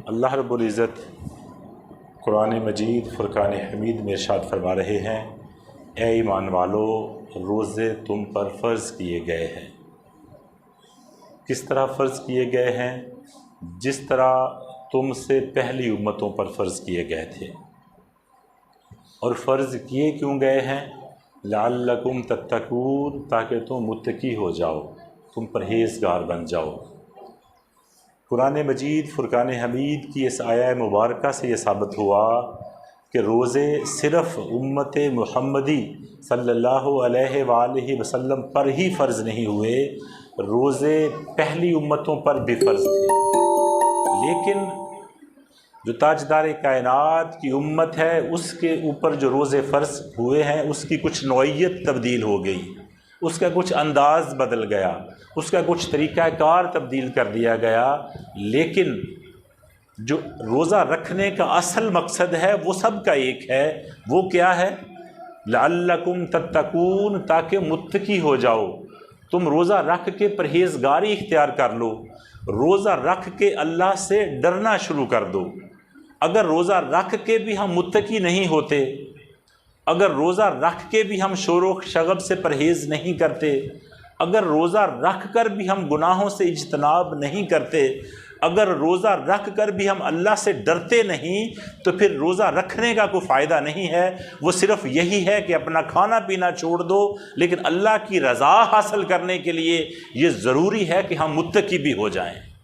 اللہ رب العزت قرآن مجید فرقان حمید میں ارشاد فرما رہے ہیں، اے ایمان والو، روزے تم پر فرض کیے گئے ہیں۔ کس طرح فرض کیے گئے ہیں؟ جس طرح تم سے پہلی امتوں پر فرض کیے گئے تھے۔ اور فرض کیے کیوں گئے ہیں؟ لعلکم تتقون، تاکہ تم متقی ہو جاؤ، تم پرہیزگار بن جاؤ۔ قرآن مجید فرقان حمید کی اس آیہ مبارکہ سے یہ ثابت ہوا کہ روزے صرف امت محمدی صلی اللہ علیہ وآلہ وسلم پر ہی فرض نہیں ہوئے، روزے پہلی امتوں پر بھی فرض تھے، لیکن جو تاجدار کائنات کی امت ہے اس کے اوپر جو روزے فرض ہوئے ہیں اس کی کچھ نوعیت تبدیل ہو گئی، اس کا کچھ انداز بدل گیا، اس کا کچھ طریقہ کار تبدیل کر دیا گیا، لیکن جو روزہ رکھنے کا اصل مقصد ہے وہ سب کا ایک ہے۔ وہ کیا ہے؟ لعلکم تتقون، تاکہ متقی ہو جاؤ، تم روزہ رکھ کے پرہیزگاری اختیار کر لو، روزہ رکھ کے اللہ سے ڈرنا شروع کر دو۔ اگر روزہ رکھ کے بھی ہم متقی نہیں ہوتے، اگر روزہ رکھ کے بھی ہم شور و شغب سے پرہیز نہیں کرتے، اگر روزہ رکھ کر بھی ہم گناہوں سے اجتناب نہیں کرتے، اگر روزہ رکھ کر بھی ہم اللہ سے ڈرتے نہیں، تو پھر روزہ رکھنے کا کوئی فائدہ نہیں ہے۔ وہ صرف یہی ہے کہ اپنا کھانا پینا چھوڑ دو، لیکن اللہ کی رضا حاصل کرنے کے لیے یہ ضروری ہے کہ ہم متقی بھی ہو جائیں۔